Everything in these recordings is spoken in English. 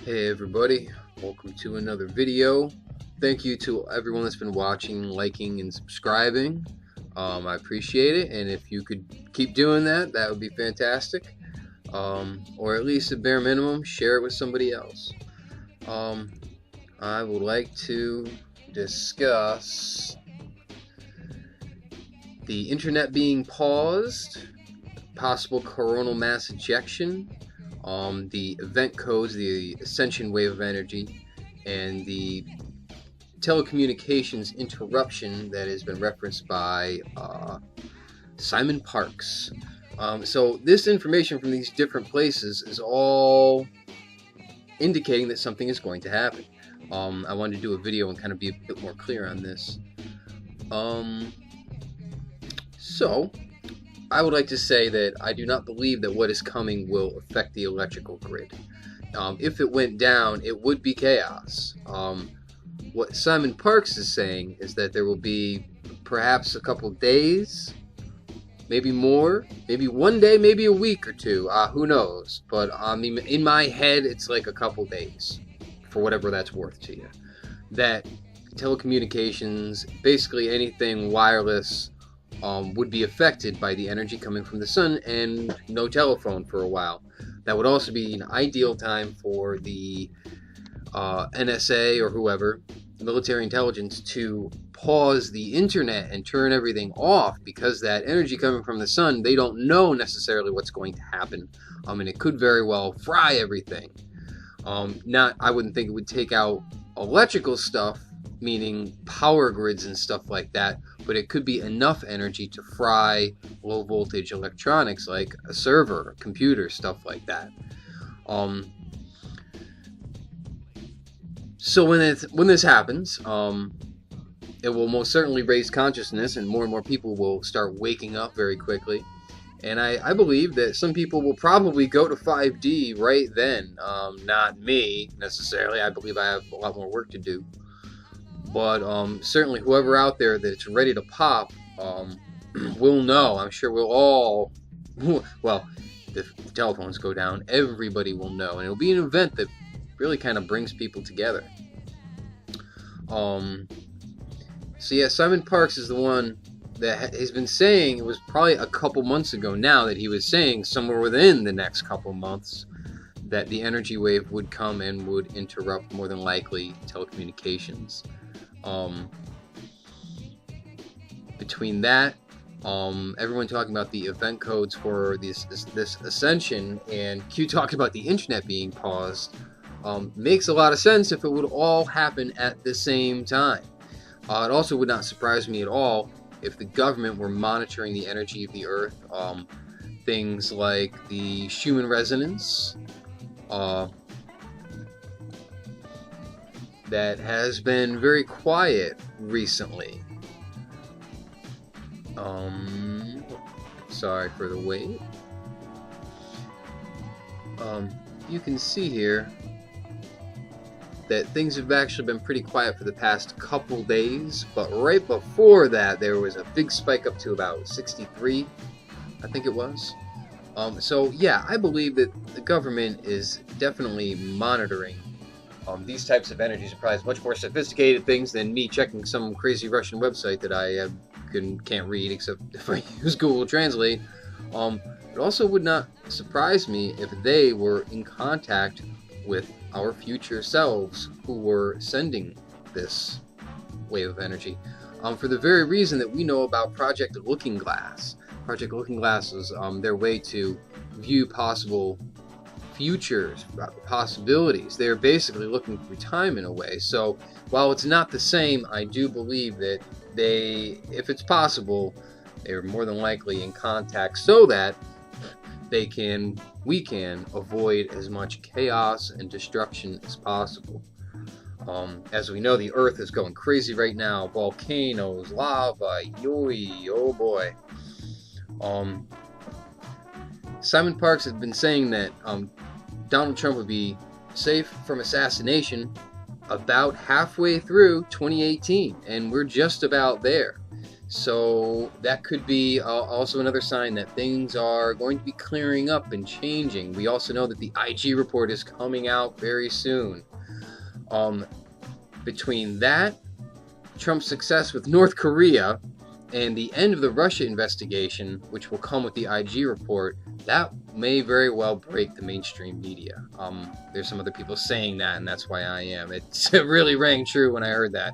Hey everybody, welcome to another video. Thank you to everyone that's been watching, liking, and subscribing. I appreciate it, and if you could keep doing that, that would be fantastic. Or at least at bare minimum, share it with somebody else. I would like to discuss the internet being paused, possible coronal mass ejection, the event codes, the ascension wave of energy, and the telecommunications interruption that has been referenced by Simon Parkes. So this information from these different places is all indicating that something is going to happen. I wanted to do a video and kind of be a bit more clear on this. So I would like to say that I do not believe that what is coming will affect the electrical grid. If it went down, it would be chaos. What Simon Parkes is saying is that there will be perhaps a couple days, maybe more, maybe one day, maybe a week or two, who knows. But in my head, it's like a couple days, for whatever that's worth to you. That telecommunications, basically anything wireless, would be affected by the energy coming from the sun, and no telephone for a while. That would also be an ideal time for the NSA or whoever, military intelligence, to pause the internet and turn everything off, because that energy coming from the sun, they don't know necessarily what's going to happen, and it could very well fry everything. I wouldn't think it would take out electrical stuff, meaning power grids and stuff like that, but it could be enough energy to fry low voltage electronics like a server, a computer, stuff like that. So when this happens, it will most certainly raise consciousness, and more people will start waking up very quickly. And I believe that some people will probably go to 5D right then. Not me necessarily. I believe I have a lot more work to do. But certainly whoever out there that's ready to pop will know. I'm sure we'll all, well, if the telephones go down, everybody will know. And it'll be an event that really kind of brings people together. So yeah, Simon Parkes is the one that has been saying, it was probably a couple months ago now, that he was saying somewhere within the next couple months that the energy wave would come and would interrupt, more than likely, telecommunications. Between that, everyone talking about the event codes for this ascension, and Q talked about the internet being paused, makes a lot of sense if it would all happen at the same time. It also would not surprise me at all if the government were monitoring the energy of the Earth, things like the Schumann resonance, that has been very quiet recently. Sorry for the wait. You can see here that things have actually been pretty quiet for the past couple days, but right before that there was a big spike up to about 63, I think it was. So yeah, I believe that the government is definitely monitoring these types of energies. Are probably much more sophisticated things than me checking some crazy Russian website that I can't read except if I use Google Translate. It also would not surprise me if they were in contact with our future selves who were sending this wave of energy, for the very reason that we know about Project Looking Glass. Project Looking Glass is their way to view possible futures, possibilities. They're basically looking through time in a way. So while it's not the same, I do believe that if it's possible, they're more than likely in contact so that we can avoid as much chaos and destruction as possible. As we know, the Earth is going crazy right now. Volcanoes, lava, oh boy. Simon Parkes has been saying that Donald Trump would be safe from assassination about halfway through 2018, and we're just about there. So that could be also another sign that things are going to be clearing up and changing. We also know that the IG report is coming out very soon. Between that, Trump's success with North Korea, and the end of the Russia investigation, which will come with the IG report, that may very well break the mainstream media. There's some other people saying that, and that's why I am. It really rang true when I heard that.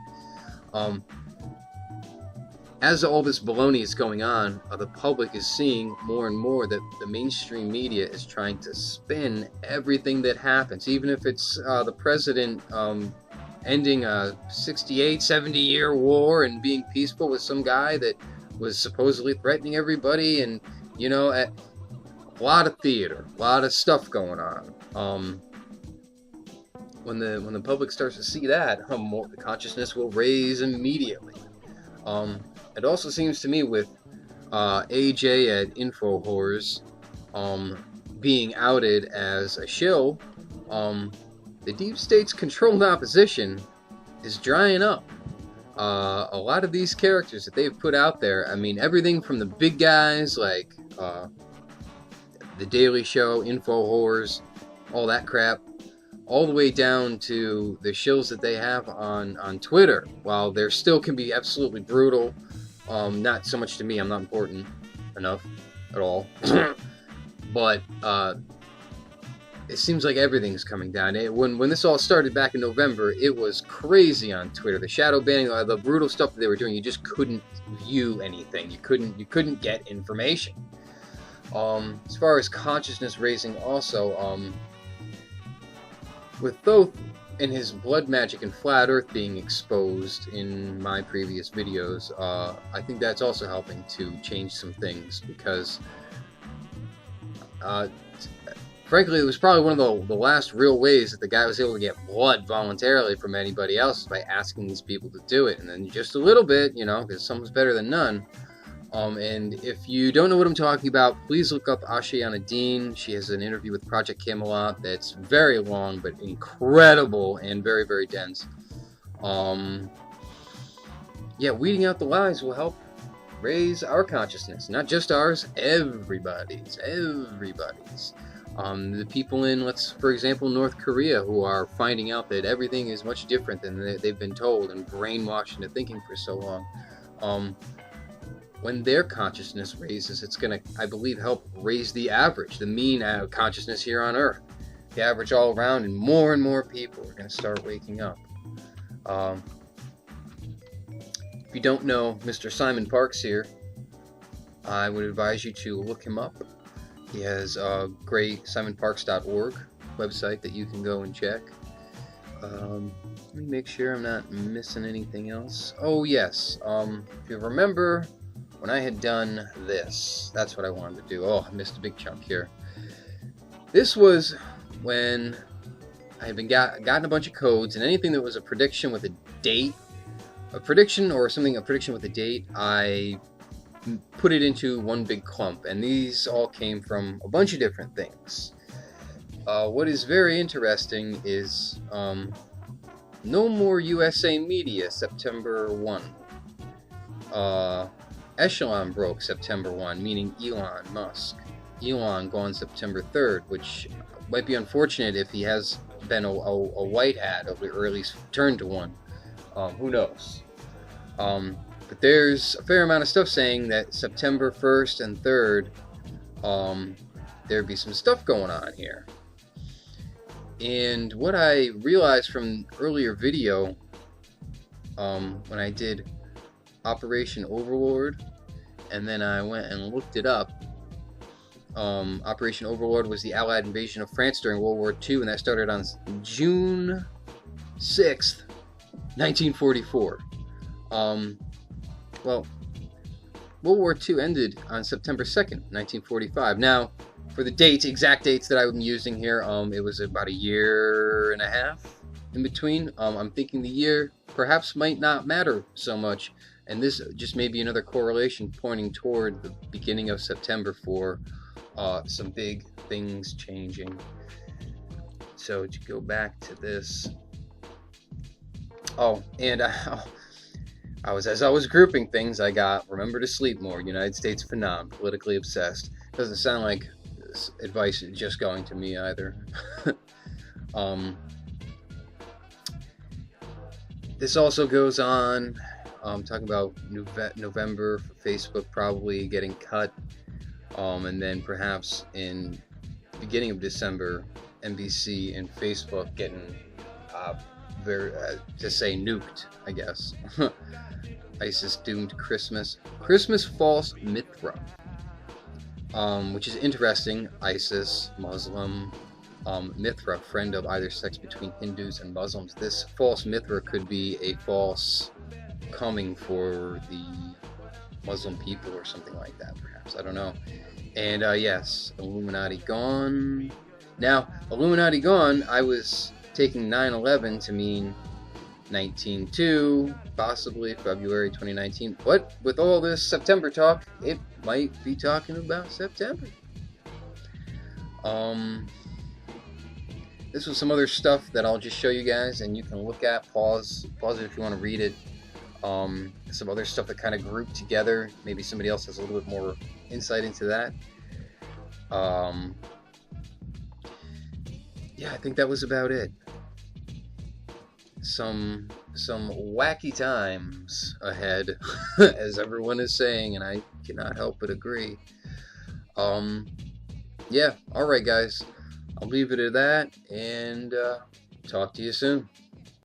As all this baloney is going on, the public is seeing more and more that the mainstream media is trying to spin everything that happens, even if it's the president ending a 68, 70-year war and being peaceful with some guy that was supposedly threatening everybody, and, you know, a lot of theater, a lot of stuff going on. When the public starts to see that, the consciousness will raise immediately. It also seems to me with AJ at InfoWars being outed as a shill, the deep state's controlled opposition is drying up. A lot of these characters that they've put out there, I mean, everything from the big guys like The Daily Show, InfoWars, all that crap, all the way down to the shills that they have on Twitter. While they still can be absolutely brutal, not so much to me, I'm not important enough at all. But it seems like everything's coming down. When this all started back in November, it was crazy on Twitter. The shadow banning, the brutal stuff that they were doing, you just couldn't view anything. You couldn't get information. As far as consciousness raising, also, with Thoth and his blood magic and flat Earth being exposed in my previous videos, I think that's also helping to change some things, because frankly, it was probably one of the last real ways that the guy was able to get blood voluntarily from anybody else, by asking these people to do it. And then just a little bit, you know, because someone's better than none. And if you don't know what I'm talking about, please look up Ashiana Dean. She has an interview with Project Camelot that's very long, but incredible and very, very dense. Yeah, weeding out the lies will help raise our consciousness. Not just ours, everybody's. The people in, for example, North Korea, who are finding out that everything is much different than they've been told and brainwashed into thinking for so long. When their consciousness raises, it's going to, I believe, help raise the average, the mean consciousness here on Earth. The average all around, and more people are going to start waking up. If you don't know Mr. Simon Parks here, I would advise you to look him up. He has a great simonparks.org website that you can go and check. Let me make sure I'm not missing anything else. Oh yes, if you remember when I had done this, that's what I wanted to do. Oh, I missed a big chunk here. This was when I had gotten a bunch of codes, and anything that was a prediction with a date, a prediction with a date, I put it into one big clump, and these all came from a bunch of different things. What is very interesting is No More USA Media, September 1. Echelon broke September 1, meaning Elon Musk. Elon gone September 3rd, which might be unfortunate if he has been a white hat, or at least turned to one. Who knows? But there's a fair amount of stuff saying that September 1st and 3rd, there'd be some stuff going on here. And what I realized from earlier video, when I did Operation Overlord, and then I went and looked it up, Operation Overlord was the Allied invasion of France during World War II, and that started on June 6th, 1944. Well, World War II ended on September 2nd, 1945. Now, for the dates, exact dates that I'm using here, it was about a year and a half in between. I'm thinking the year perhaps might not matter so much, and this just may be another correlation pointing toward the beginning of September for some big things changing. So to go back to this, oh, and As I was grouping things, I got remember to sleep more, United States phenom, politically obsessed. Doesn't sound like this advice is just going to me either. This also goes on, talking about November for Facebook probably getting cut, and then perhaps in the beginning of December, NBC and Facebook getting to say nuked, I guess. ISIS doomed Christmas false Mithra, which is interesting. ISIS, Muslim, Mithra, friend of either sex between Hindus and Muslims. This false Mithra could be a false coming for the Muslim people or something like that, perhaps. I don't know. And yes, Illuminati gone. Now, Illuminati gone, I was taking 9/11 to mean 19/2, possibly February 2019. But with all this September talk, it might be talking about September. This was some other stuff that I'll just show you guys, and you can look at, pause it if you want to read it. Some other stuff that kind of grouped together. Maybe somebody else has a little bit more insight into that. Yeah, I think that was about it. Some wacky times ahead, as everyone is saying, and I cannot help but agree. Yeah, alright guys, I'll leave it at that, and talk to you soon.